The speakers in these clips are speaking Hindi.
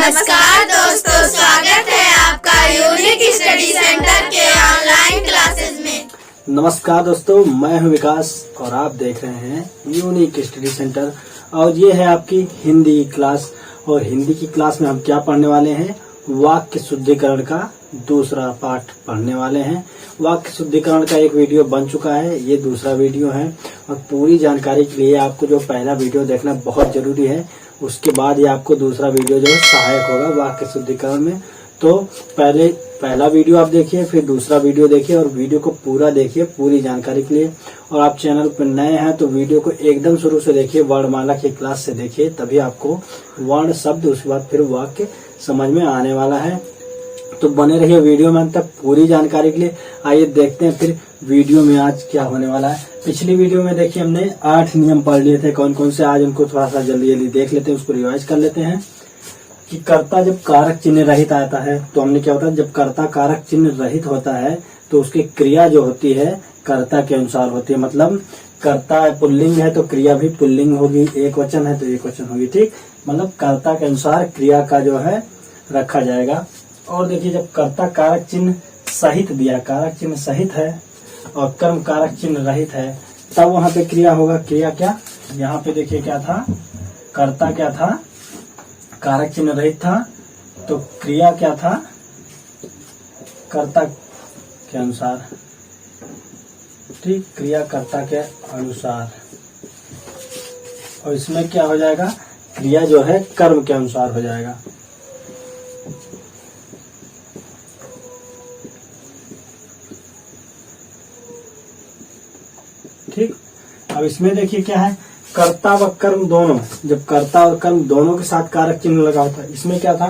नमस्कार दोस्तों, स्वागत है आपका यूनिक स्टडी सेंटर के ऑनलाइन क्लासेस में। नमस्कार दोस्तों, मैं हूं विकास और आप देख रहे हैं यूनिक स्टडी सेंटर। और ये है आपकी हिंदी क्लास। और हिंदी की क्लास में हम क्या पढ़ने वाले हैं? वाक्य शुद्धिकरण का दूसरा पाठ पढ़ने वाले हैं। वाक्य शुद्धिकरण का एक वीडियो बन चुका है, ये दूसरा वीडियो है। और पूरी जानकारी के लिए आपको जो पहला वीडियो देखना बहुत जरूरी है, उसके बाद ही आपको दूसरा वीडियो जो है सहायक होगा वाक्य शुद्धिकरण में। तो पहले पहला वीडियो आप देखिए, फिर दूसरा वीडियो देखिए और वीडियो को पूरा देखिए पूरी जानकारी के लिए। और आप चैनल पर नए हैं तो वीडियो को एकदम शुरू से देखिए, वर्णमाला की क्लास से देखिए, तभी आपको वर्ण शब्द उसके बाद फिर वाक्य समझ में आने वाला है। तो बने रहिए वीडियो में अंत तक पूरी जानकारी के लिए। आइए देखते हैं फिर वीडियो में आज क्या होने वाला है। पिछली वीडियो में देखिए हमने 8 नियम पढ़ लिए थे, कौन कौन से, आज उनको थोड़ा सा जल्दी जल्दी देख लेते हैं, उसको रिवाइज कर लेते हैं। कि कर्ता जब कारक चिन्ह रहित आता है तो हमने क्या होता है, जब कर्ता कारक चिन्ह रहित होता है तो उसकी क्रिया जो होती है कर्ता के अनुसार होती है। मतलब कर्ता पुल्लिंग है तो क्रिया भी पुल्लिंग होगी, एक वचन है तो एक वचन होगी, ठीक। मतलब कर्ता के अनुसार क्रिया का जो है रखा जाएगा। और देखिए जब कर्ता कारक चिन्ह सहित दिया, कारक चिन्ह सहित है और कर्म कारक चिन्ह रहित है, तब वहां पे क्रिया होगा। क्रिया क्या, यहाँ पे देखिए क्या था, कर्ता क्या था, कारक चिन्ह रहित था, तो क्रिया क्या था, कर्ता के अनुसार, ठीक, क्रिया कर्ता के अनुसार। और इसमें क्या हो जाएगा, क्रिया जो है कर्म के अनुसार हो जाएगा। ठीक। अब इसमें देखिए क्या है, कर्ता व कर्म दोनों, जब कर्ता और कर्म दोनों के साथ कारक चिन्ह लगा होता है। इसमें क्या था,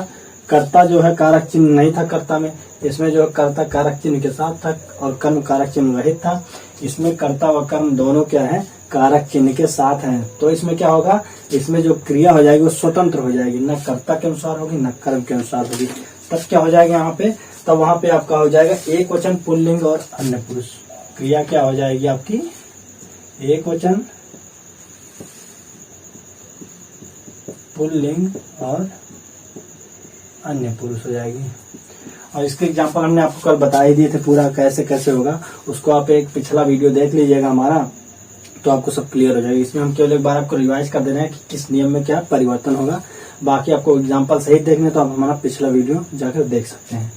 कर्ता जो है कारक चिन्ह नहीं था कर्ता में, इसमें जो है कर्ता कारक चिन्ह के साथ था और कर्म कारक चिन्ह रहित था। इसमें कर्ता व कर्म दोनों क्या है, कारक चिन्ह के साथ हैं। तो इसमें क्या होगा, इसमें जो क्रिया हो जाएगी वो स्वतंत्र हो जाएगी, न कर्ता के अनुसार होगी न कर्म के अनुसार होगी। तब क्या हो जाएगा यहाँ पे, तब वहां पे आपका हो जाएगा एक वचन पुल्लिंग और अन्य पुरुष। क्रिया क्या हो जाएगी आपकी, एक वचन पुल्लिंग और अन्य पुरुष हो जाएगी। और इसके एग्जांपल हमने आपको कल बता ही दिए थे पूरा कैसे कैसे होगा, उसको आप एक पिछला वीडियो देख लीजिएगा हमारा, तो आपको सब क्लियर हो जाएगा। इसमें हम केवल एक बार आपको रिवाइज कर दे रहे हैं कि किस नियम में क्या परिवर्तन होगा। बाकी आपको एग्जाम्पल सहित देखने तो आप हमारा पिछला वीडियो जाकर देख सकते हैं।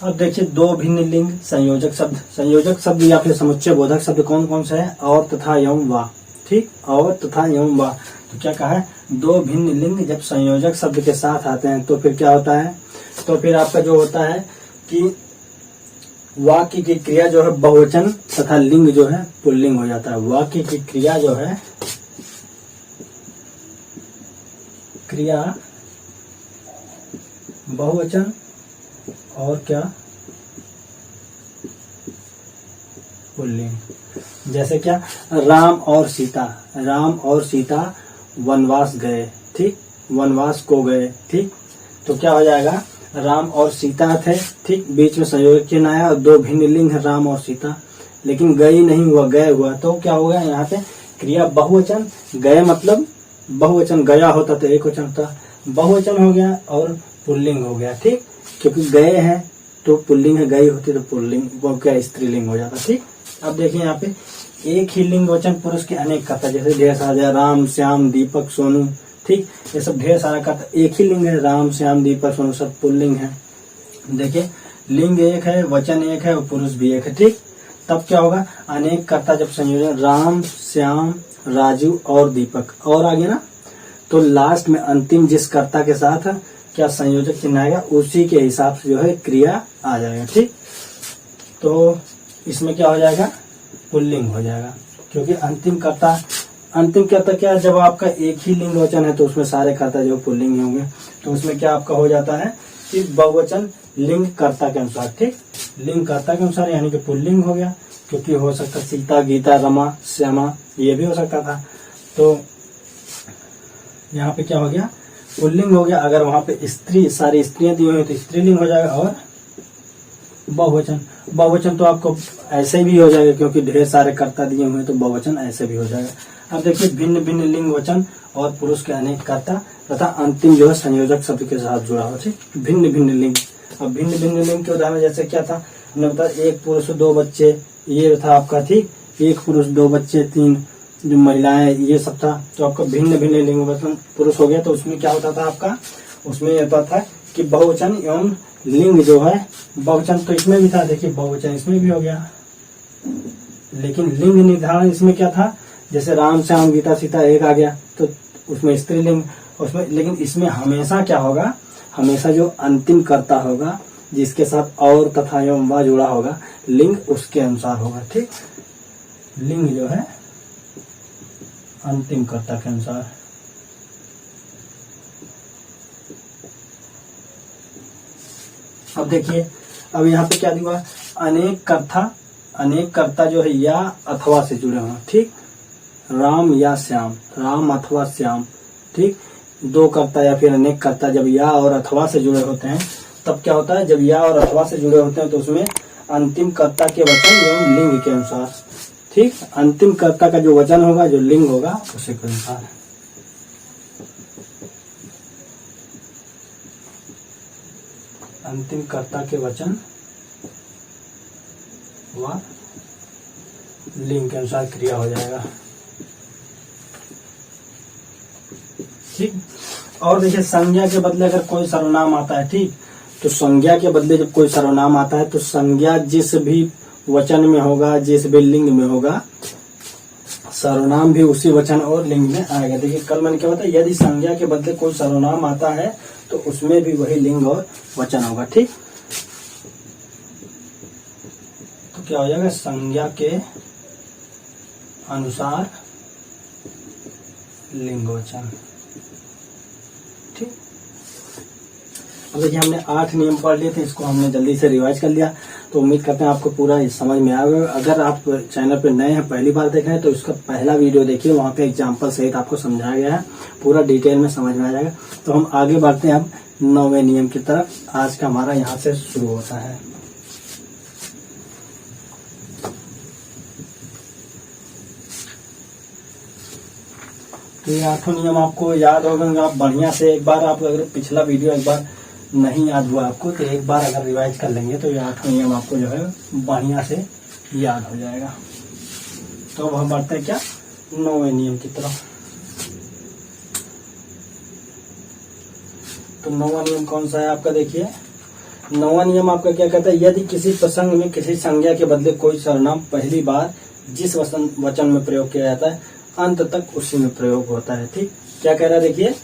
अब देखिए दो भिन्न लिंग संयोजक शब्द, संयोजक शब्द या फिर समुच्चय बोधक शब्द कौन कौन से है, और तथा एवं वा, ठीक, और तथा एवं वा। तो क्या कहा है, दो भिन्न लिंग जब संयोजक शब्द के साथ आते हैं तो फिर क्या होता है, तो फिर आपका जो होता है कि वाक्य की क्रिया जो है बहुवचन तथा लिंग जो है पुल्लिंग हो जाता है। वाक्य की क्रिया जो है, क्रिया बहुवचन और क्या, पुल्लिंग। जैसे क्या, राम और सीता, राम और सीता वनवास गए, ठीक, वनवास को गए, ठीक। तो क्या हो जाएगा, राम और सीता थे, ठीक, बीच में संयोजक चिन्ह आया और दो भिन्न लिंग है राम और सीता, लेकिन गई नहीं हुआ, गए हुआ। तो क्या हो गया यहाँ पे, क्रिया बहुवचन, गए मतलब बहुवचन, गया होता तो एक वचन होता, बहुवचन हो गया और पुल्लिंग हो गया, ठीक, क्योंकि गए हैं तो पुल्लिंग है, गई होती तो पुल्लिंग, वो क्या स्त्रीलिंग हो जाता, ठीक। अब देखिए यहाँ पे एक ही लिंग वचन पुरुष के अनेक कर्ता, जैसे ढेर सारा राम श्याम दीपक सोनू, ठीक, ये सब ढेर सारा कर्ता, एक ही लिंग है, राम श्याम दीपक सोनू सब पुल्लिंग है। देखिए लिंग एक है, वचन एक है और पुरुष भी एक है, ठीक। तब क्या होगा, अनेक कर्ता जब संयोजन, राम श्याम राजू और दीपक, और आगे ना, तो लास्ट में अंतिम जिस कर्ता के साथ क्या संयोजक चिन्ह आएगा उसी के हिसाब से जो है क्रिया आ जाएगा, ठीक। तो इसमें क्या हो जाएगा, पुल्लिंग हो जाएगा, क्योंकि अंतिम कर्ता क्या, जब आपका एक ही लिंग वचन है तो उसमें सारे कर्ता जो पुल्लिंग होंगे। तो उसमें क्या आपका हो जाता है कि बहुवचन लिंग कर्ता के अनुसार, ठीक, लिंग कर्ता के अनुसार यानी कि पुल्लिंग हो गया, क्योंकि हो सकता सीता गीता रमा श्यामा ये भी हो सकता था। तो यहाँ पे क्या हो गया, पुल्लिंग हो गया। अगर वहां पे स्त्री, सारी स्त्रियां दी हुई तो स्त्रीलिंग हो जाएगा। और बहुवचन, बहुवचन तो आपको ऐसे भी हो जाएगा क्योंकि ढेर सारे कर्ता दिए हुए हैं, तो बहुवचन ऐसे भी हो जाएगा। अब देखिए भिन्न भिन्न लिंग वचन और पुरुष के अनेक कर्ता, तथा अंतिम जो है संयोजक शब्द के साथ जुड़ा हो। ठीक, भिन्न भिन्न लिंग। अब भिन्न भिन्न लिंग के उदाहरण जैसे क्या था, हमने बताया एक पुरुष 2 बच्चे, ये था आपका। ठीक, एक पुरुष 2 बच्चे 3 जो महिलाएं, ये सब था। तो आपका भिन्न भिन्न लिंग मतलब पुरुष हो गया। तो उसमें क्या होता था आपका, उसमें यह होता था कि बहुवचन एवं लिंग जो है, बहुवचन तो इसमें भी था, देखिए बहुवचन इसमें भी हो गया, लेकिन लिंग निर्धारण इसमें क्या था, जैसे राम श्याम गीता सीता एक आ गया तो उसमें स्त्रीलिंग उसमें, लेकिन इसमें हमेशा क्या होगा, हमेशा जो अंतिम कर्ता होगा जिसके साथ और तथा एवं व जुड़ा होगा, लिंग उसके अनुसार होगा। ठीक, लिंग जो है अंतिम कर्ता के अनुसार। अब देखिए, अब यहाँ पे क्या दिया, अनेक कर्ता, अनेक कर्ता जो है या अथवा से जुड़े हों। ठीक, राम या श्याम, राम अथवा श्याम। ठीक, 2 कर्ता या फिर अनेक कर्ता जब या और अथवा से जुड़े होते हैं तब क्या होता है, जब या और अथवा से जुड़े होते हैं तो उसमें अंतिम कर्ता के वचन एवं लिंग के अनुसार। ठीक, अंतिम कर्ता का जो वचन होगा, जो लिंग होगा, उसी के अनुसार। अंतिम कर्ता के वचन व लिंग के अनुसार क्रिया हो जाएगा। ठीक, और देखिए संज्ञा के बदले अगर कोई सर्वनाम आता है, ठीक, तो संज्ञा के बदले जब कोई सर्वनाम आता है तो संज्ञा जिस भी वचन में होगा, जिस भी लिंग में होगा, सर्वनाम भी उसी वचन और लिंग में आएगा। देखिए कल मैंने क्या बताया, यदि संज्ञा के बदले कोई सर्वनाम आता है तो उसमें भी वही लिंग और वचन होगा। ठीक, तो क्या हो जाएगा, संज्ञा के अनुसार लिंग वचन। ठीक, अब देखिए हमने 8 नियम पढ़ लिए थे, इसको हमने जल्दी से रिवाइज कर लिया। तो उम्मीद करते हैं आपको पूरा समझ में आ गया। अगर आप चैनल पे नए हैं, पहली बार देख रहे हैं, तो इसका पहला वीडियो देखिए, वहाँ पे एग्जाम्पल सहित आपको समझाया गया है, पूरा डिटेल में समझ में आ जाएगा। तो हम आगे बढ़ते हैं अब 9वें नियम की तरफ। आज का हमारा यहाँ से शुरू होता है। तो ये 8वां नियम आपको याद होगा, आप बढ़िया से एक बार, आप अगर पिछला वीडियो एक बार नहीं याद हुआ आपको तो एक बार अगर रिवाइज कर लेंगे तो ये 8वां नियम आपको जो है बढ़िया से याद हो जाएगा। तो अब हम बढ़ते हैं क्या, 9वें नियम की तरफ। तो 9वां नियम कौन सा है आपका, देखिए 9वां नियम आपका क्या कहता है, यदि किसी प्रसंग में किसी संज्ञा के बदले कोई सर्वनाम पहली बार जिस वचन में प्रयोग किया जाता है अंत तक उसी में प्रयोग होता है। ठीक, क्या कह रहा है, देखिए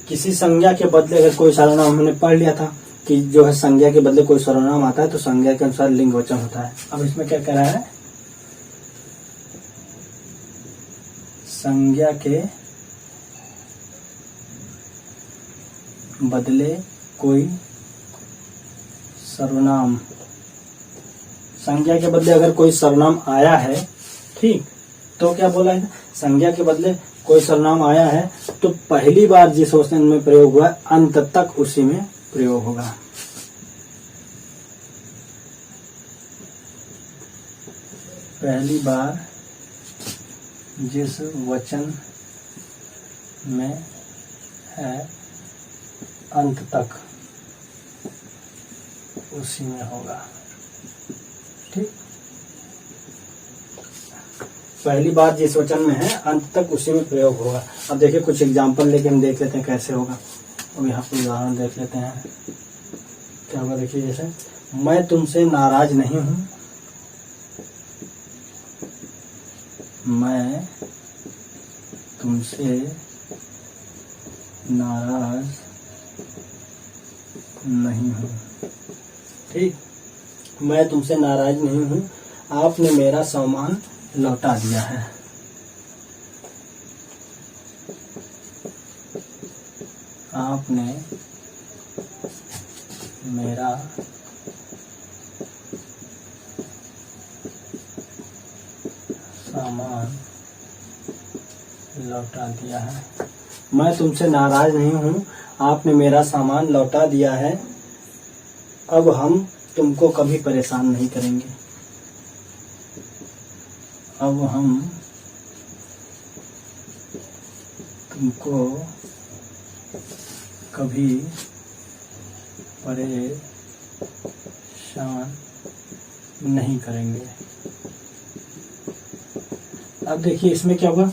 किसी संज्ञा के बदले अगर कोई सर्वनाम, हमने पढ़ लिया था कि जो है संज्ञा के बदले कोई सर्वनाम आता है तो संज्ञा के अनुसार लिंग वचन होता है। अब इसमें क्या कह रहा है, संज्ञा के बदले कोई सर्वनाम, संज्ञा के बदले अगर कोई सर्वनाम आया है, ठीक, तो क्या बोला है, संज्ञा के बदले कोई सर्वनाम आया है तो पहली बार जिस वचन में प्रयोग हुआ अंत तक उसी में प्रयोग होगा। पहली बार जिस वचन में है अंत तक उसी में होगा। ठीक, पहली बार जिस वचन में है अंत तक उसी में प्रयोग होगा। अब देखिए कुछ एग्जाम्पल लेके हम देख लेते हैं कैसे होगा। अब यहाँ पर उदाहरण देख लेते हैं क्या होगा। देखिए जैसे मैं तुमसे नाराज नहीं हूं, मैं तुमसे नाराज नहीं हूं। ठीक, मैं तुमसे नाराज नहीं हूं, आपने मेरा सामान लौटा दिया है। आपने मेरा सामान लौटा दिया है। मैं तुमसे नाराज नहीं हूं, आपने मेरा सामान लौटा दिया है। अब हम तुमको कभी परेशान नहीं करेंगे। अब हम तुमको कभी परेशान नहीं करेंगे। अब देखिए इसमें क्या होगा,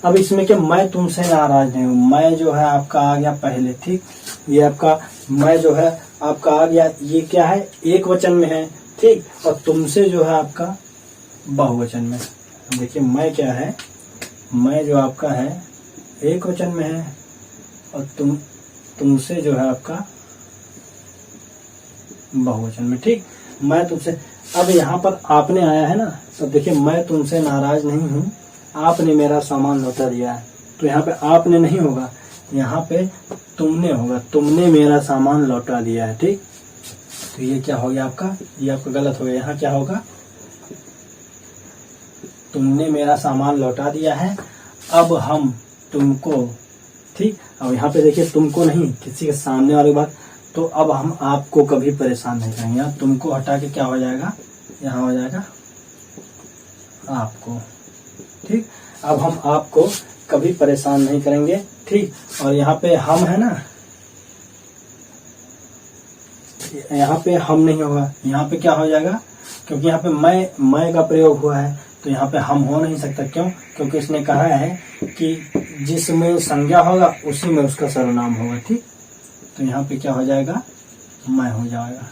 अब इसमें क्या, मैं तुमसे नाराज नहीं हूं, मैं जो है आपका आ गया पहले, ठीक। ये आपका मैं जो है आपका आ गया, ये क्या है, एक वचन में है, ठीक। और तुमसे जो है आपका बहुवचन में। देखिए मैं क्या है, मैं जो आपका है एक वचन में है, और तुमसे जो है आपका बहुवचन में, ठीक। मैं तुमसे, अब यहाँ पर आपने आया है ना, तो देखिए मैं तुमसे नाराज नहीं हूँ, आपने मेरा सामान लौटा दिया है, तो यहाँ पे आपने नहीं होगा, यहाँ पे तुमने होगा, तुमने मेरा सामान लौटा दिया है, ठीक। तो ये क्या हो गया आपका, ये आपका गलत हो गया। यहाँ क्या होगा, तुमने मेरा सामान लौटा दिया है, अब हम तुमको, ठीक। अब यहाँ पे देखिए तुमको नहीं, किसी के सामने वाली बात, तो अब हम आपको कभी परेशान नहीं करेंगे। यहाँ तुमको हटा के क्या हो जाएगा, यहाँ हो जाएगा आपको, ठीक। अब हम आपको कभी परेशान नहीं करेंगे, ठीक। और यहाँ पे हम है ना, यहाँ पे हम नहीं होगा, यहाँ पे क्या हो जाएगा, क्योंकि यहाँ पे मैं का प्रयोग हुआ है, तो यहाँ पे हम हो नहीं सकता। क्यों, क्योंकि इसने कहा है कि जिसमें संज्ञा होगा उसी में उसका सर्वनाम होगा, ठीक। तो यहाँ पे क्या हो जाएगा, मैं हो जाएगा।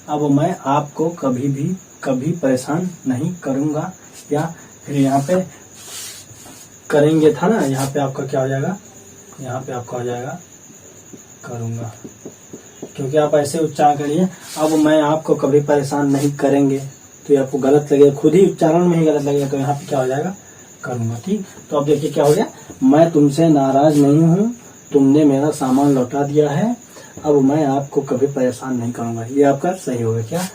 अब मैं आपको कभी परेशान नहीं करूंगा, या फिर यहाँ पे करेंगे था ना, यहाँ पे आपका क्या हो जाएगा, यहाँ पे आपका हो जाएगा करूंगा, क्योंकि आप ऐसे उच्चारण करिए, अब मैं आपको कभी परेशान नहीं करेंगे, तो ये आपको गलत लगेगा, खुद ही उच्चारण में ही गलत लगेगा, तो यहाँ पे क्या हो जाएगा, करूंगा, ठीक। तो अब देखिए क्या हो गया, मैं तुमसे नाराज नहीं हूँ, तुमने मेरा सामान लौटा दिया है, अब मैं आपको कभी परेशान नहीं करूंगा। ये आपका सही होगा क्या,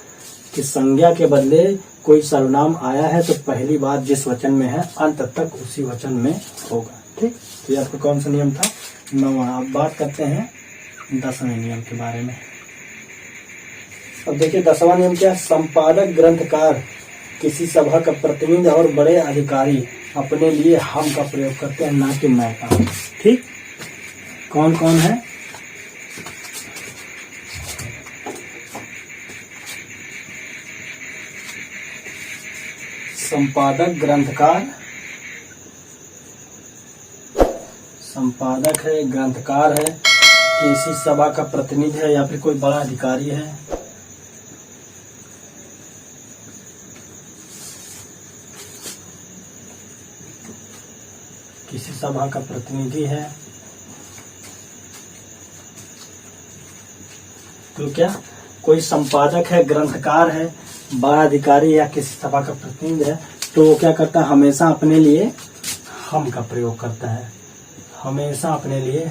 कि संज्ञा के बदले कोई सर्वनाम आया है तो पहली बात जिस वचन में है अंत तक उसी वचन में होगा, ठीक। तो ये आपका कौन सा नियम था, 9वां। अब बात करते हैं 10वें नियम के बारे में। अब देखिए 10वां नियम क्या है, संपादक ग्रंथकार किसी सभा का प्रतिनिधि और बड़े अधिकारी अपने लिए हम का प्रयोग करते हैं, ना कि मैं का, ठीक। कौन कौन है, संपादक ग्रंथकार, संपादक है, ग्रंथकार है, किसी सभा का प्रतिनिधि है, या फिर कोई बड़ा अधिकारी है, किसी सभा का प्रतिनिधि है, तो क्या, कोई संपादक है, ग्रंथकार है, बड़ा अधिकारी या किसी सभा का प्रतिनिधि है, तो वो क्या करता है, हमेशा अपने लिए हम का प्रयोग करता है, हमेशा अपने लिए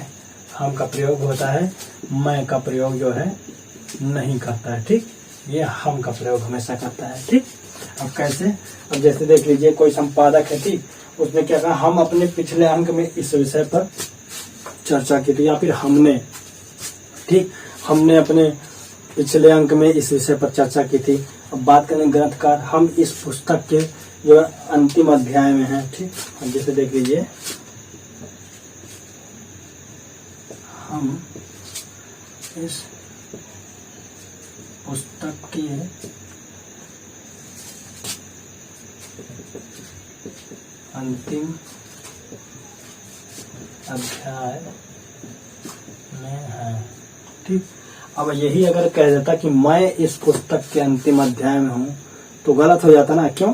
हम का प्रयोग होता है, मैं का प्रयोग जो है नहीं करता है, ठीक। ये हम का प्रयोग हमेशा करता है, ठीक। अब कैसे, अब जैसे देख लीजिए कोई संपादक है, ठीक, उसने क्या कहा, हम अपने पिछले अंक में इस विषय पर चर्चा की थी, या फिर हमने, ठीक, हमने अपने पिछले अंक में इस विषय पर चर्चा की थी। अब बात करें ग्रंथकार, हम इस पुस्तक के जो अंतिम अध्याय में हैं, ठीक। अब जैसे देख लीजिए, हम इस पुस्तक के अंतिम अध्याय में है, ठीक। अब यही अगर कह देता कि मैं इस पुस्तक के अंतिम अध्याय में हूँ, तो गलत हो जाता ना। क्यों,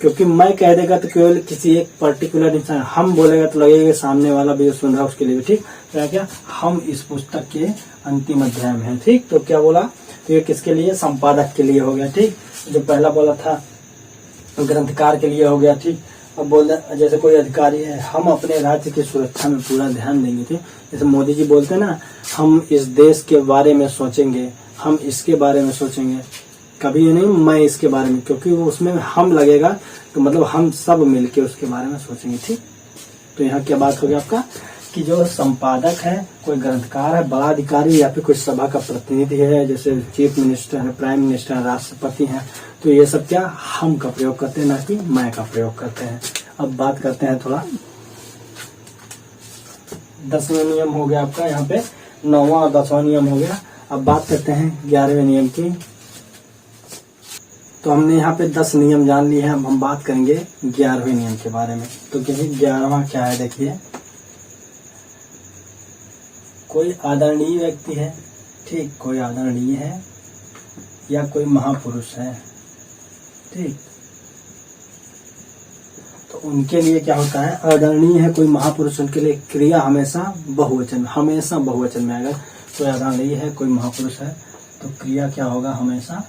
क्योंकि मैं कह देगा तो केवल किसी एक पर्टिकुलर इंसान, हम बोलेगा तो लगेगा सामने वाला भी जो सुन रहा है उसके लिए भी, ठीक। तो क्या, हम इस पुस्तक के अंतिम अध्याय में हैं, ठीक। तो क्या बोला, तो ये किसके लिए, संपादक के लिए हो गया, ठीक। जो पहला बोला था ग्रंथकार के लिए हो गया, ठीक। अब बोल जैसे कोई अधिकारी है, हम अपने राज्य की सुरक्षा में पूरा ध्यान देंगे, ठीक। जैसे मोदी जी बोलते हैं ना, हम इस देश के बारे में सोचेंगे, हम इसके बारे में सोचेंगे, कभी ये नहीं मैं इसके बारे में, क्योंकि वो उसमें हम लगेगा तो मतलब हम सब मिलके उसके बारे में सोचेंगे, ठीक। तो यहाँ क्या बात होगी आपका, कि जो संपादक है, कोई ग्रंथकार है, बड़ा अधिकारी, या फिर कोई सभा का प्रतिनिधि है, जैसे चीफ मिनिस्टर है, प्राइम मिनिस्टर है, राष्ट्रपति है, तो ये सब क्या हम का प्रयोग करते हैं, ना कि मैं का प्रयोग करते हैं। अब बात करते हैं थोड़ा 10वां नियम हो गया आपका यहाँ पे, 9वां और 10वां नियम हो गया। अब बात करते हैं 11वें नियम की। तो हमने यहाँ पे 10 नियम जान लिए हैं, अब हम बात करेंगे 11वें नियम के बारे में। तो किसी 11वां क्या है देखिए, कोई आदरणीय व्यक्ति है, ठीक, कोई आदरणीय है या कोई महापुरुष है, ठीक, तो उनके लिए क्या होता है, आदरणीय है कोई महापुरुष, उनके लिए क्रिया हमेशा बहुवचन में। अगर कोई आदरणीय है कोई महापुरुष है तो क्रिया क्या होगा, हमेशा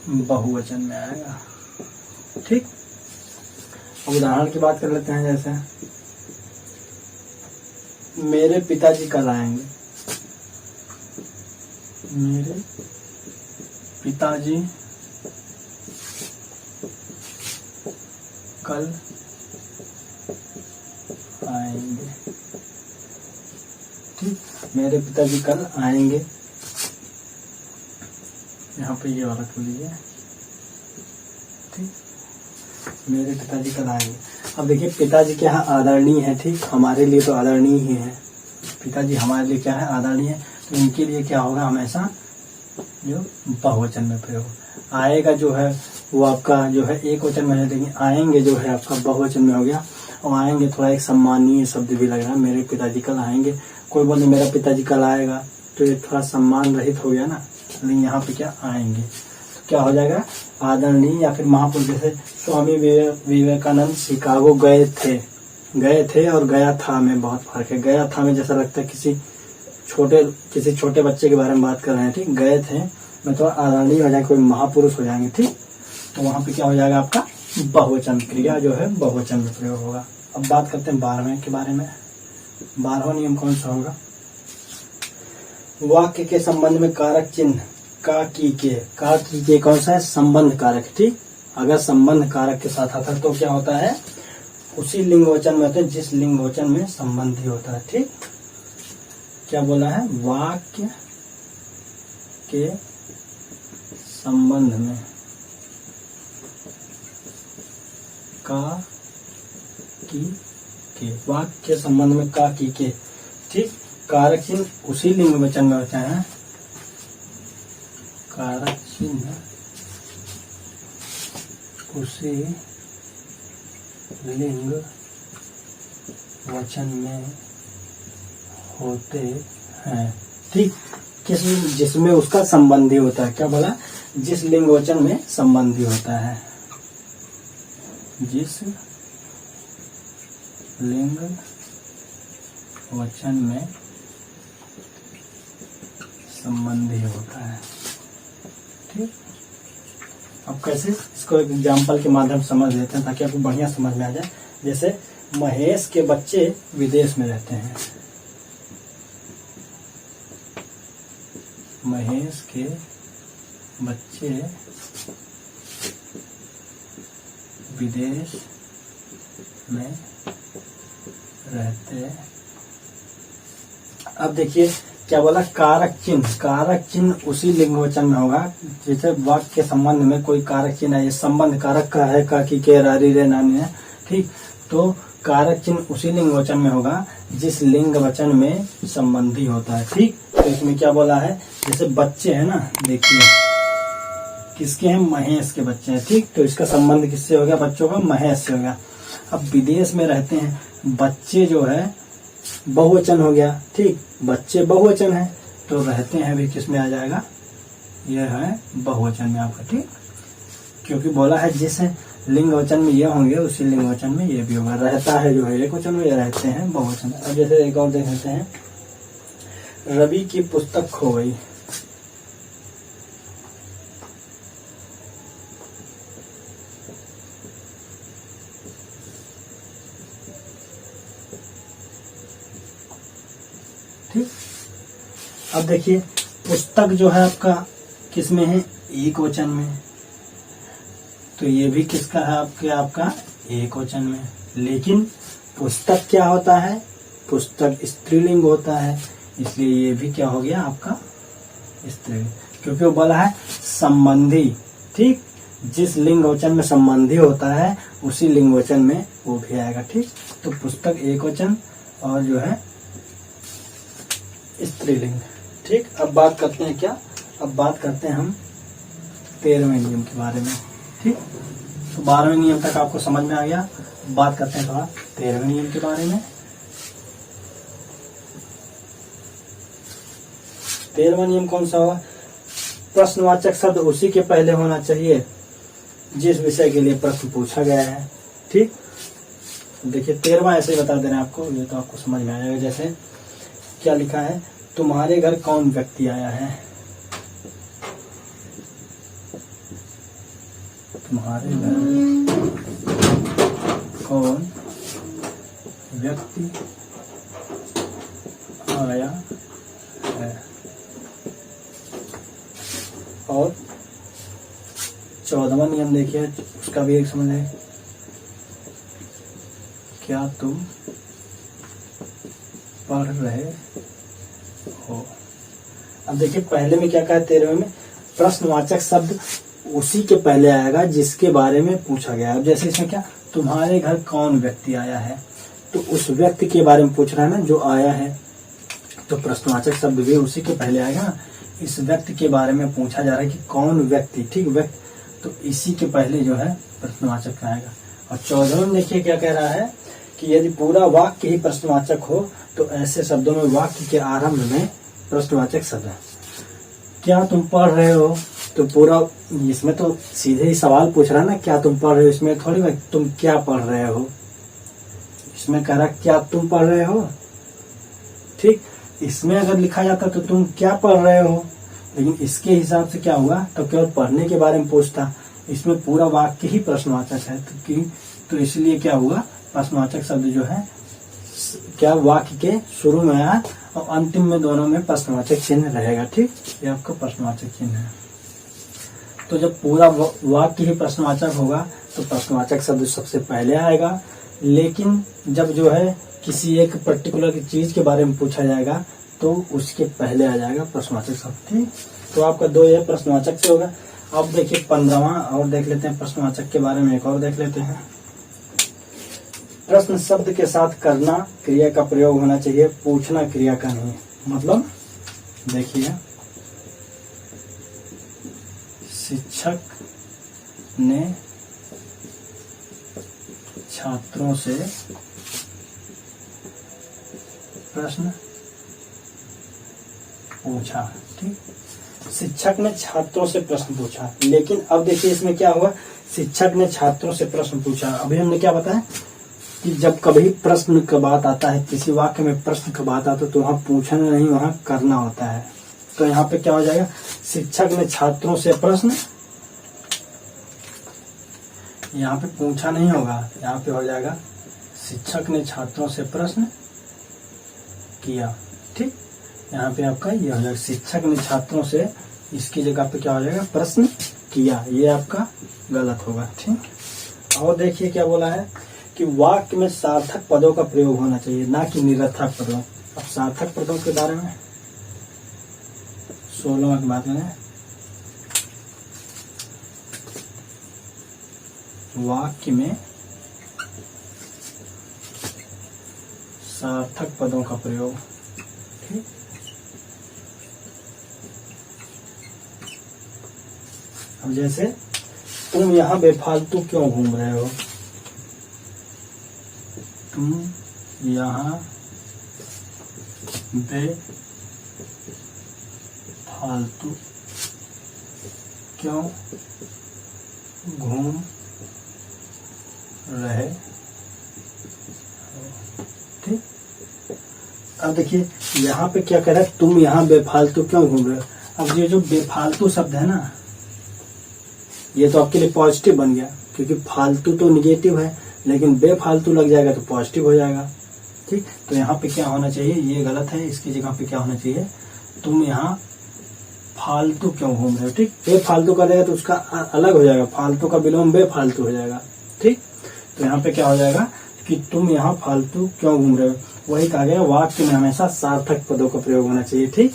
बहुवचन में आएगा, ठीक। अब उदाहरण की बात कर लेते हैं, जैसे मेरे पिताजी कल आएंगे, मेरे पिताजी कल आएंगे, ठीक, मेरे पिताजी कल आएंगे। यहाँ पे ये वाला खोल लीजिए, ठीक, मेरे पिताजी कल आएंगे। अब देखिए पिताजी क्या है, आदरणीय है, ठीक, हमारे लिए तो आदरणीय ही है, पिताजी हमारे लिए क्या है, आदरणीय है। तो इनके लिए क्या होगा, हमेशा जो बहुवचन में प्रयोग। आएगा जो है वो आपका जो है एक वचन में है, लेकिन आएंगे जो है आपका बहुवचन में हो गया। और आएंगे थोड़ा एक सम्मानीय शब्द भी लग रहा है, मेरे पिताजी कल आएंगे। कोई बोले मेरा पिताजी कल आएगा तो ये थोड़ा सम्मान रहित हो गया ना, लेकिन यहाँ पे क्या, आएंगे, तो क्या हो जाएगा, आदरणीय या फिर महापुरुष। जैसे स्वामी विवेकानंद शिकागो गए थे और गया था में बहुत फर्क है। गया था में जैसा लगता है किसी छोटे बच्चे के बारे में बात कर रहे हैं, ठीक, गए थे में तो आदरणीय हो जाएंगे, कोई महापुरुष हो जाएंगे, ठीक, तो वहां पे क्या हो जाएगा, आपका बहुवचन, क्रिया जो है बहुवचन में प्रयोग होगा। अब बात करते हैं 12वें के बारे में। 12वां नियम कौन सा होगा, वाक्य के संबंध में कारक चिन्ह का की के कौन सा है, संबंध कारक, ठीक। अगर संबंध कारक के साथ आता है तो क्या होता है, उसी लिंग वचन में होता है जिस लिंग वचन में संबंधी होता है, ठीक। क्या बोला है, वाक्य के संबंध में का की के, वाक्य के संबंध में का की के, ठीक। कारक चिन्ह उसी लिंग वचन में होता है, कारक चिन्ह उसी लिंग वचन में होते हैं, ठीक, जिसमें उसका संबंधी होता है। क्या बोला, जिस लिंग वचन में संबंधी होता है, जिस लिंग वचन में संबंधी होता है, ठीक। अब कैसे, इसको एक एग्जाम्पल के माध्यम से समझ लेते हैं ताकि आपको बढ़िया समझ में आ जाए। जैसे महेश के बच्चे विदेश में रहते हैं, महेश के बच्चे विदेश में रहते। अब देखिए क्या बोला, कारक चिन्ह उसी लिंग वचन में होगा। जैसे वाक्य के संबंध में कोई कारक चिन्ह है, ये संबंध कारक का है, का की के रारी रे नानी है, ठीक, तो कारक चिन्ह उसी लिंग वचन में होगा जिस लिंग वचन में संबंधी होता है, ठीक। तो इसमें क्या बोला है, जैसे बच्चे है ना, देखिए किसके हैं, महेश के बच्चे हैं, ठीक, तो इसका संबंध किससे हो गया, बच्चों का महेश से हो गया। अब विदेश में रहते हैं, बच्चे जो है बहुवचन हो गया, ठीक, बच्चे बहुवचन है तो रहते हैं भी किस में आ जाएगा, यह है बहुवचन में आपका, ठीक, क्योंकि बोला है जिस लिंग वचन में ये होंगे उसी लिंग वचन में ये भी होगा। रहता है जो है एक वचन में, ये रहते हैं बहुवचन। अब जैसे एक और देख लेते हैं, रवि की पुस्तक खो गई, ठीक। अब देखिए पुस्तक जो है आपका किस में है, एक वचन में, तो ये भी किसका है, आपका एक वचन में। लेकिन पुस्तक क्या होता है, पुस्तक स्त्रीलिंग होता है, इसलिए ये भी क्या हो गया आपका स्त्रीलिंग, क्योंकि वो बोला है संबंधी, ठीक, जिस लिंग वचन में संबंधी होता है उसी लिंग वचन में वो भी आएगा, ठीक। तो पुस्तक एकवचन और जो है स्त्रीलिंग। ठीक, अब बात करते हैं क्या, अब बात करते हैं हम 13वें नियम के बारे में। ठीक, तो 12वें नियम तक आपको समझ में आ गया। बात करते हैं थोड़ा 13वें नियम के बारे में। 13वां नियम कौन सा हुआ? प्रश्नवाचक शब्द उसी के पहले होना चाहिए जिस विषय के लिए प्रश्न पूछा गया है। ठीक, देखिए 13वां ऐसे बता दे रहे हैं आपको, ये तो आपको समझ में आएगा। जैसे क्या लिखा है, तुम्हारे घर कौन व्यक्ति आया है, तुम्हारे घर कौन व्यक्ति आया है। और 14वां नियम देखिए, उसका भी एक समझ है, क्या तुम पढ़ रहे हो। अब देखिए पहले में क्या कहा है 13वें में, प्रश्नवाचक शब्द उसी के पहले आएगा जिसके बारे में पूछा गया है। अब जैसे इसमें क्या, तुम्हारे घर कौन व्यक्ति आया है, तो उस व्यक्ति के बारे में पूछ रहा है ना, जो आया है, तो प्रश्नवाचक शब्द भी उसी के पहले आएगा ना। इस व्यक्ति के बारे में पूछा जा रहा है कि कौन व्यक्ति, ठीक, व्यक्ति, तो इसी के पहले जो है प्रश्नवाचक आएगा। और 14वें में देखिए क्या कह रहा है कि यदि पूरा वाक्य ही प्रश्नवाचक हो तो ऐसे शब्दों में वाक्य के आरंभ में प्रश्नवाचक शब्द है। क्या तुम पढ़ रहे हो, तो पूरा, इसमें तो सीधे ही सवाल पूछ रहा है ना, क्या तुम पढ़ रहे हो, इसमें थोड़ी में तुम क्या पढ़ रहे हो, इसमें कह रहा क्या तुम पढ़ रहे हो। ठीक, इसमें अगर लिखा जाता तो तुम क्या पढ़ रहे हो, लेकिन इसके हिसाब से क्या हुआ, तो केवल पढ़ने के बारे में पूछता। इसमें पूरा वाक्य ही प्रश्नवाचक है, तो इसलिए क्या हुआ, प्रश्नवाचक शब्द जो है क्या वाक्य के शुरू में आया और अंतिम में दोनों में प्रश्नवाचक चिन्ह रहेगा। ठीक, ये आपका प्रश्नवाचक चिन्ह है। तो जब पूरा वाक्य ही प्रश्नवाचक होगा तो प्रश्नवाचक शब्द सबसे पहले आएगा, लेकिन जब जो है किसी एक पर्टिकुलर चीज के बारे में पूछा जाएगा तो उसके पहले आ जाएगा प्रश्नवाचक शब्द। ठीक, तो आपका 2 ये प्रश्नवाचक से होगा। अब देखिए 15वां और देख लेते हैं, प्रश्नवाचक के बारे में एक और देख लेते हैं। प्रश्न शब्द के साथ करना क्रिया का प्रयोग होना चाहिए, पूछना क्रिया का नहीं। मतलब देखिए, शिक्षक ने छात्रों से प्रश्न पूछा। ठीक, शिक्षक ने छात्रों से प्रश्न पूछा, लेकिन अब देखिए इसमें क्या हुआ, शिक्षक ने छात्रों से प्रश्न पूछा। अभी हमने क्या बताया कि जब कभी प्रश्न का बात आता है, किसी वाक्य में प्रश्न का बात आता है, तो वहां पूछना नहीं, वहां करना होता है। तो यहाँ पे क्या हो जाएगा, शिक्षक ने छात्रों से प्रश्न, यहाँ पे पूछा नहीं होगा, यहाँ पे हो जाएगा शिक्षक ने छात्रों से प्रश्न किया। ठीक, यहाँ पे आपका ये हो जाएगा, शिक्षक ने छात्रों से, इसकी जगह पे क्या हो जाएगा, प्रश्न किया। ये आपका गलत होगा। ठीक, और देखिए क्या बोला है कि वाक्य में सार्थक पदों का प्रयोग होना चाहिए, ना कि निरर्थक पदों। अब सार्थक पदों के बारे में 16वां की बात करें, वाक्य में सार्थक पदों का प्रयोग। ठीक, अब जैसे तुम यहाँ बेफालतू क्यों घूम रहे हो, तुम यहाँ बेफालतू क्यों घूम रहे हो। ठीक, अब देखिए यहाँ पे क्या कह रहा है, तुम यहाँ बेफालतू क्यों घूम रहे हो। अब ये जो बेफालतू शब्द है ना, ये तो आपके लिए पॉजिटिव बन गया, क्योंकि फालतू तो निगेटिव है, लेकिन बेफालतू लग जाएगा तो पॉजिटिव हो जाएगा। ठीक, तो यहाँ पे क्या होना चाहिए, ये गलत है, इसकी जगह पे क्या होना चाहिए, तुम यहाँ फालतू क्यों घूम रहे हो। ठीक, बेफालतू का देगा तो उसका अलग हो जाएगा, फालतू का विलोम बेफालतू हो जाएगा। ठीक, तो यहाँ पे क्या हो जाएगा कि तुम यहाँ फालतू क्यों घूम रहे हो। वही कहा गया, वाक्य में हमेशा सार्थक पदों का प्रयोग होना चाहिए। ठीक,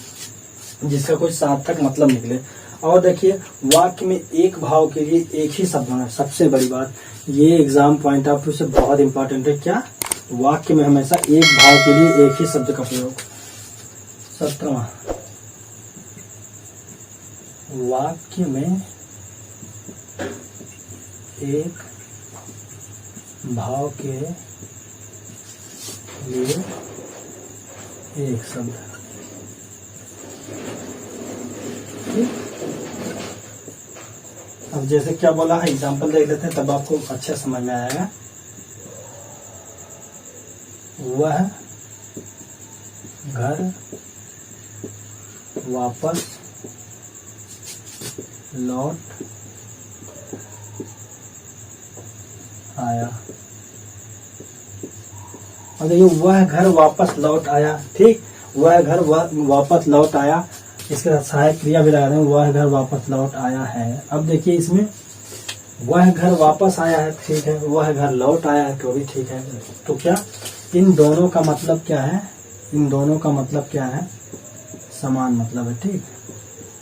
जिसका कोई सार्थक मतलब निकले। और देखिए वाक्य में एक भाव के लिए एक ही शब्द होना है, सबसे बड़ी बात। ये एग्जाम पॉइंट ऑफ व्यू से बहुत इंपॉर्टेंट है। क्या, वाक्य में हमेशा एक भाव के लिए एक ही शब्द का प्रयोग। 17वां, वाक्य में एक भाव के लिए एक शब्द। अब जैसे क्या बोला है, एग्जाम्पल देख लेते हैं तब आपको अच्छा समझ में आएगा। वह घर वापस लौट आया। और देखिए वह घर वापस लौट आया, ठीक, वह घर वापस लौट आया, इसके साथ सहायक क्रिया भी लगा दें, वह घर वापस लौट आया है। अब देखिए इसमें वह घर वापस आया है, ठीक है, वह घर लौट आया है तो भी ठीक है। तो क्या इन दोनों का मतलब क्या है, इन दोनों का मतलब क्या है, समान मतलब है, ठीक,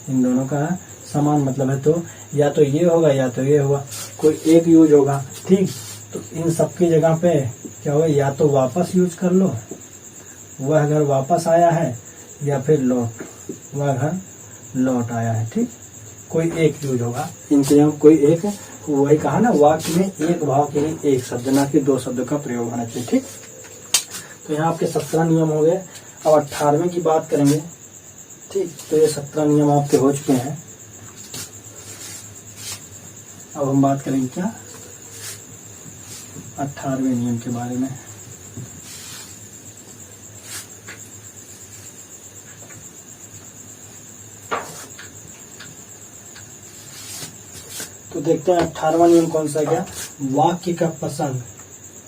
इन दोनों का समान मतलब है। तो या तो ये होगा या तो ये होगा, कोई एक यूज होगा, ठीक। तो इन सबकी जगह पे क्या होगा, या तो वापस यूज कर लो, वह घर वापस आया है, या फिर लौट, वह घर लौट आया है, ठीक, कोई एक यूज होगा, इनके यहाँ कोई एक, वही कहा ना वाक्य में एक भाव के लिए एक शब्द, ना कि दो शब्द का प्रयोग होना चाहिए, ठीक। तो यहाँ आपके 17 नियम हो गए। अब 18वें की बात करेंगे, ठीक। तो ये 17 नियम आपके हो चुके हैं। अब हम बात करेंगे क्या, 18वें नियम के बारे में। तो देखते हैं 18वां नियम कौन सा है, क्या, वाक्य का प्रसंग,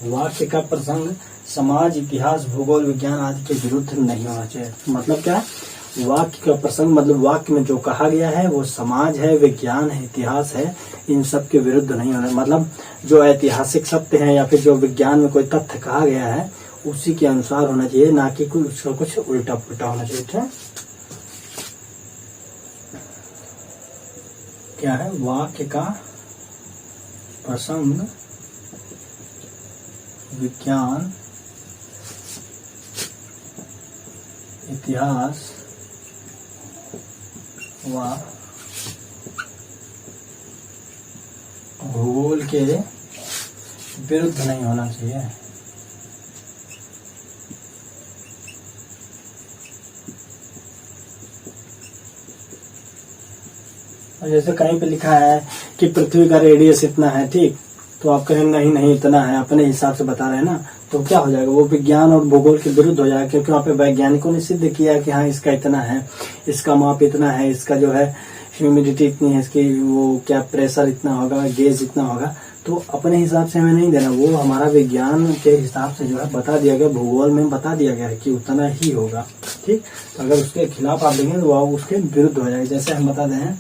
वाक्य का प्रसंग समाज, इतिहास, भूगोल, विज्ञान आदि के विरुद्ध नहीं होना चाहिए। मतलब क्या, वाक्य का प्रसंग मतलब वाक्य में जो कहा गया है वो समाज है, विज्ञान है, इतिहास है, इन सब के विरुद्ध नहीं होना। मतलब जो ऐतिहासिक सत्य है या फिर जो विज्ञान में कोई तथ्य कहा गया है उसी के अनुसार होना चाहिए, ना कि कुछ उल्टा पुल्टा होना चाहिए, ठीक। क्या है, वाक्य का प्रसंग विज्ञान, इतिहास व भूगोल के विरुद्ध नहीं होना चाहिए। और जैसे कहीं पे लिखा है कि पृथ्वी का रेडियस इतना है, ठीक, तो आप कहेंगे नहीं इतना है, अपने हिसाब से बता रहे हैं ना, तो क्या हो जाएगा, वो विज्ञान और भूगोल के विरुद्ध हो जाएगा, क्योंकि वहाँ पे वैज्ञानिकों ने सिद्ध किया कि हाँ इसका इतना है, इसका माप इतना है, इसका जो है ह्यूमिडिटी इतनी है, इसकी वो क्या प्रेशर इतना होगा, गेज इतना होगा। तो अपने हिसाब से हमें नहीं देना, वो हमारा विज्ञान के हिसाब से जो है बता दिया गया, भूगोल में बता दिया गया है कि उतना ही होगा, ठीक। तो अगर उसके खिलाफ आप देंगे तो वह उसके विरुद्ध हो जाएगा। जैसे हम बता दें,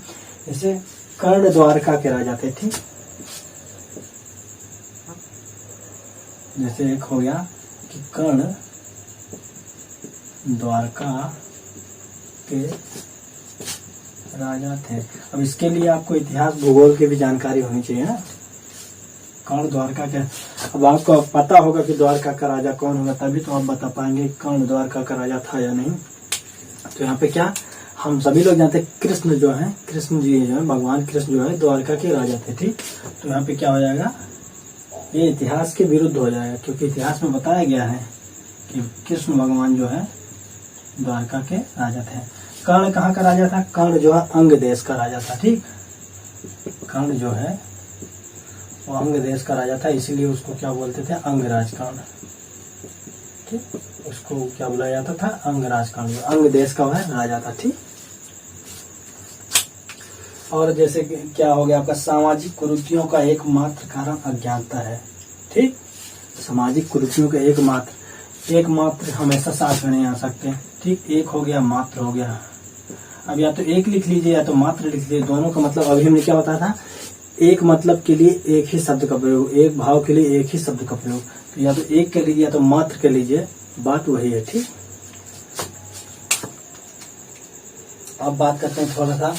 जैसे कर्ण द्वारका के राजा थे, ठीक, जैसे एक हो गया कि कर्ण द्वारका के राजा थे। अब इसके लिए आपको इतिहास भूगोल की भी जानकारी होनी चाहिए ना, कर्ण द्वारका के, अब आपको पता होगा कि द्वारका का राजा कौन होगा, तभी तो आप बता पाएंगे कर्ण द्वारका का राजा था या नहीं। तो यहाँ पे क्या, हम सभी लोग जानते हैं कृष्ण जो है, कृष्ण जी जो है, भगवान कृष्ण जो है द्वारका के राजा थे, ठीक। तो यहाँ पे क्या हो जाएगा, ये इतिहास के विरुद्ध हो जाएगा, क्योंकि इतिहास में बताया गया है कि कृष्ण भगवान जो है द्वारका के राजा थे। कर्ण कहाँ का राजा था, कर्ण जो है अंग देश का राजा था, ठीक। कर्ण जो है वो अंग देश का राजा था, इसीलिए उसको क्या बोलते थे, अंगराज कर्ण, ठीक। उसको क्या बुलाया जाता था, अंगराज कर्ण, अंग देश का वह राजा था, ठीक। और जैसे क्या हो गया आपका, सामाजिक कुरीतियों का एकमात्र कारण अज्ञानता है, ठीक। सामाजिक कुरीतियों का एकमात्र हमेशा साथ में नहीं आ सकते, ठीक। एक हो गया, मात्र हो गया। अब या तो एक लिख लीजिए या तो मात्र लिख लीजिए, दोनों का मतलब अभी हमने क्या बताया था, एक मतलब के लिए एक ही शब्द का प्रयोग, एक भाव के लिए एक ही शब्द का प्रयोग। तो या तो एक कर लीजिए या तो मात्र कर लीजिए, बात वही है, ठीक। अब बात करते हैं थोड़ा सा,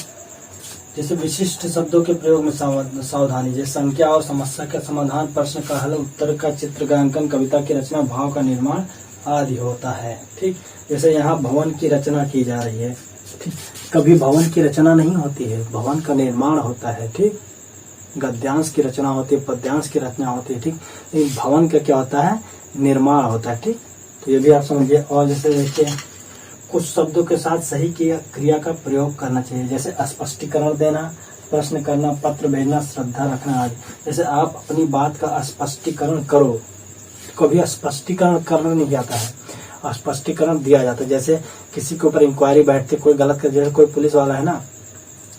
जैसे विशिष्ट शब्दों के प्रयोग में सावधानी, जैसे संख्या और समस्या का समाधान, प्रश्न का हल, उत्तर का चित्रांकन, कविता की रचना, भाव का निर्माण आदि होता है। ठीक, जैसे यहाँ भवन की रचना की जा रही है। ठीक, कभी भवन की रचना नहीं होती है, भवन का निर्माण होता है। ठीक, गद्यांश की रचना होती है, पद्यांश की रचना होती है। ठीक, लेकिन भवन का क्या होता है, निर्माण होता है। ठीक, तो ये भी आप समझिए। और जैसे देखिए कुछ शब्दों के साथ सही क्रिया का प्रयोग करना चाहिए, जैसे स्पष्टीकरण देना, प्रश्न करना, पत्र भेजना, श्रद्धा रखना आदि। जैसे आप अपनी बात का स्पष्टीकरण करो, कभी स्पष्टीकरण करना नहीं आता है, स्पष्टीकरण दिया जाता है। जैसे किसी के ऊपर इंक्वायरी बैठती है, कोई गलत कर, जैसे कोई पुलिस वाला है ना,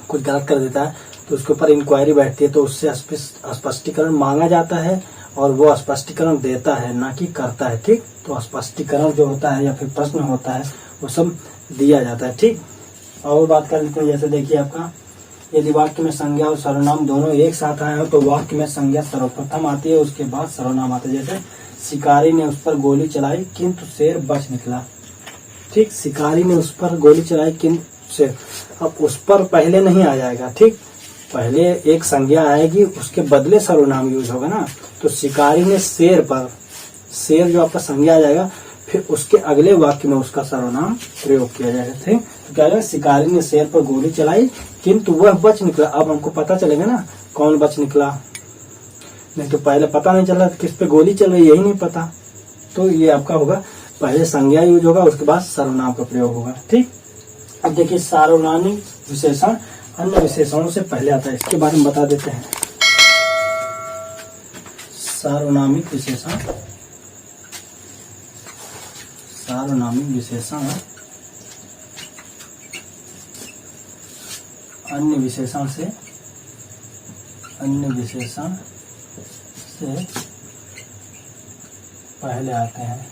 कुछ गलत कर देता है तो उसके ऊपर इंक्वायरी बैठती है, तो उससे स्पष्टीकरण मांगा जाता है और वो स्पष्टीकरण देता है, ना कि करता है। ठीक, तो स्पष्टीकरण जो होता है या फिर प्रश्न होता है वो सब दिया जाता है। ठीक, और बात कर लेते हैं। जैसे देखिए आपका, यदि वाक्य में संज्ञा और सर्वनाम दोनों एक साथ आए हो तो वाक्य में संज्ञा सर्वप्रथम आती है, उसके बाद सर्वनाम आता है। जैसे शिकारी ने उस पर गोली चलाई किंतु शेर बच निकला। ठीक, शिकारी ने उस पर गोली चलाई किंतु शेर, अब उस पर पहले नहीं आ जाएगा। ठीक, पहले एक संज्ञा आएगी, उसके बदले सर्वनाम यूज होगा ना। तो शिकारी ने शेर पर, शेर जो आपका संज्ञा आ जाएगा, फिर उसके अगले वाक्य में उसका सर्वनाम प्रयोग किया जाएगा। ठीक, तो क्या होगा, शिकारी ने शेर पर गोली चलाई किंतु वह बच निकला। अब हमको पता चलेगा ना कौन बच निकला, नहीं तो पहले पता नहीं चला किस पे गोली चल रही, यही नहीं पता। तो ये आपका होगा, पहले संज्ञा यूज होगा, उसके बाद सर्वनाम का प्रयोग होगा। ठीक, अब देखिए सार्वनामिक विशेषण अन्य विशेषणों से पहले आता है, इसके बारे में बता देते हैं। सार्वनामिक विशेषण, सार्वनामिक विशेषण अन्य विशेषण से पहले आते हैं।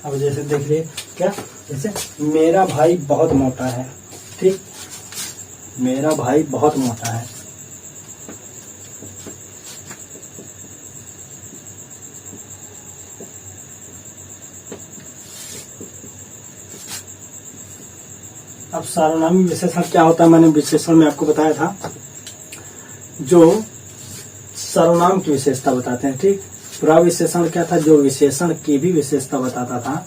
अब जैसे देखिए क्या, जैसे मेरा भाई बहुत मोटा है। ठीक, मेरा भाई बहुत मोटा है। अब सार्वनामिक विशेषण क्या होता है, मैंने विशेषण में आपको बताया था, जो सर्वनाम की विशेषता बताते हैं। ठीक, प्रविशेषण क्या था, जो विशेषण की भी विशेषता बताता था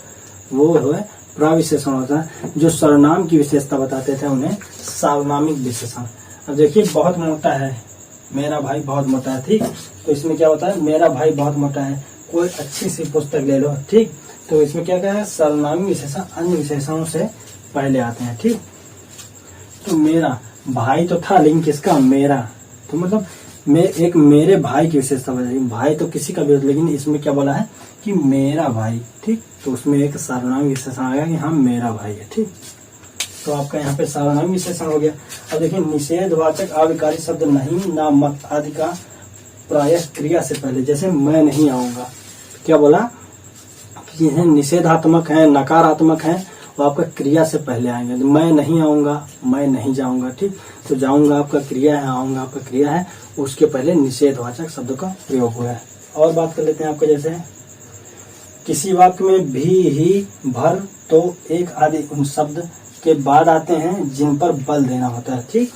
वो है प्रविशेषण होता है। जो सर्वनाम की विशेषता बताते थे उन्हें सार्वनामिक विशेषण। अब देखिए बहुत मोटा है, मेरा भाई बहुत मोटा है। ठीक, तो इसमें क्या होता है, मेरा भाई बहुत मोटा है। कोई अच्छी सी पुस्तक ले लो। ठीक, तो इसमें क्या क्या है, सर्वनामिक विशेषण अन्य विशेषणों से पहले आते हैं। ठीक, तो मेरा भाई तो था, लेकिन किसका, मेरा, तो मतलब एक मेरे भाई की विशेषता बताई। भाई तो किसी का भी होता, लेकिन इसमें क्या बोला है कि मेरा भाई। ठीक, तो उसमें एक सार्वनामिक विशेषण आ गया कि हाँ मेरा भाई है। ठीक, तो आपका यहाँ पे सार्वनामिक विशेषण हो गया। अब देखिए निषेधवाचक अविकारी शब्द नहीं, ना, मत आदि का प्रायः क्रिया से पहले, जैसे मैं नहीं आऊंगा, क्या बोला कि यह निषेधात्मक है, नकारात्मक है, वो आपका क्रिया से पहले आएंगे। मैं नहीं आऊंगा, मैं नहीं जाऊंगा। ठीक, तो जाऊंगा आपका क्रिया है, आऊंगा आपका क्रिया है, उसके पहले निषेधवाचक शब्द का प्रयोग हुआ है। और बात कर लेते हैं आपका, जैसे किसी वाक्य में भी, ही, भर, तो, एक आदि उन शब्द के बाद आते हैं जिन पर बल देना होता है। ठीक,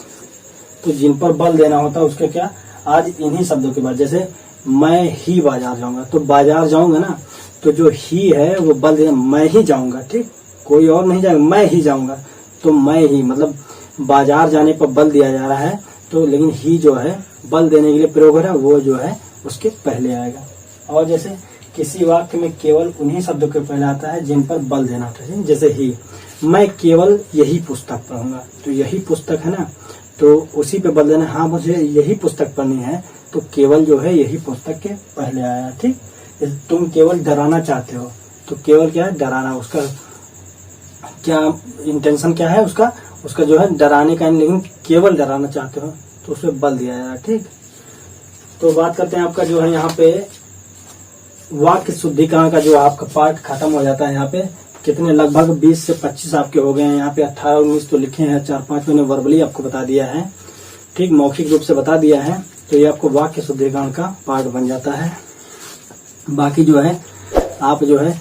तो जिन पर बल देना होता है उसके क्या, आज इन्हीं शब्दों के बाद, जैसे मैं ही बाजार जाऊंगा, तो बाजार जाऊंगा ना, तो जो ही है वो बल देना, मैं ही जाऊंगा। ठीक, कोई और नहीं जाएगा, मैं ही जाऊंगा, तो मैं ही मतलब बाजार जाने पर बल दिया जा रहा है, तो लेकिन ही जो है बल देने के लिए प्रयोग हो रहा है, वो जो है उसके पहले आएगा। और जैसे किसी वाक्य में केवल उन्हीं शब्दों के पहले आता है जिन पर बल देना होता है। जैसे ही, मैं केवल यही पुस्तक पढ़ूंगा, तो यही पुस्तक है ना, तो उसी पे बल देना, हाँ मुझे यही पुस्तक पढ़नी है, तो केवल जो है यही पुस्तक के पहले आया। ठीक, तुम केवल डराना चाहते हो, तो केवल क्या है, डराना, उसका क्या इंटेंशन क्या है, उसका जो है डराने का, लेकिन केवल डराना चाहते हो तो उसमें बल दिया जाए। ठीक, तो बात करते हैं आपका जो है यहाँ पे वाक्य शुद्धिकरण का, जो आपका पार्ट खत्म हो जाता है। यहाँ पे कितने, लगभग 20 से 25 आपके हो गए हैं। यहाँ पे 18-19 तो लिखे हैं, 4-5 मैंने वर्बली आपको बता दिया है। ठीक, मौखिक रूप से बता दिया है, तो ये आपको वाक्य शुद्धिकरण का पार्ट बन जाता है। बाकी जो है आप जो है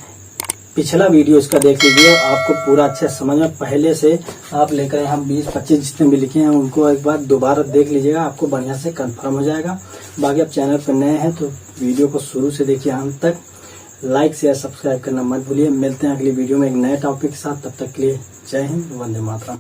पिछला वीडियो इसका देख लीजिए, आपको पूरा अच्छे समझ में पहले से आप लेकर हम 20-25 जितने भी लिखे हैं उनको एक बार दोबारा देख लीजिएगा, आपको बढ़िया से कंफर्म हो जाएगा। बाकी आप चैनल पर नए हैं तो वीडियो को शुरू से देखिए अंत तक, लाइक शेयर सब्सक्राइब करना मत भूलिए। मिलते हैं अगली वीडियो में एक नए टॉपिक के साथ, तब तक के लिए जय हिंद, वंदे मातरम।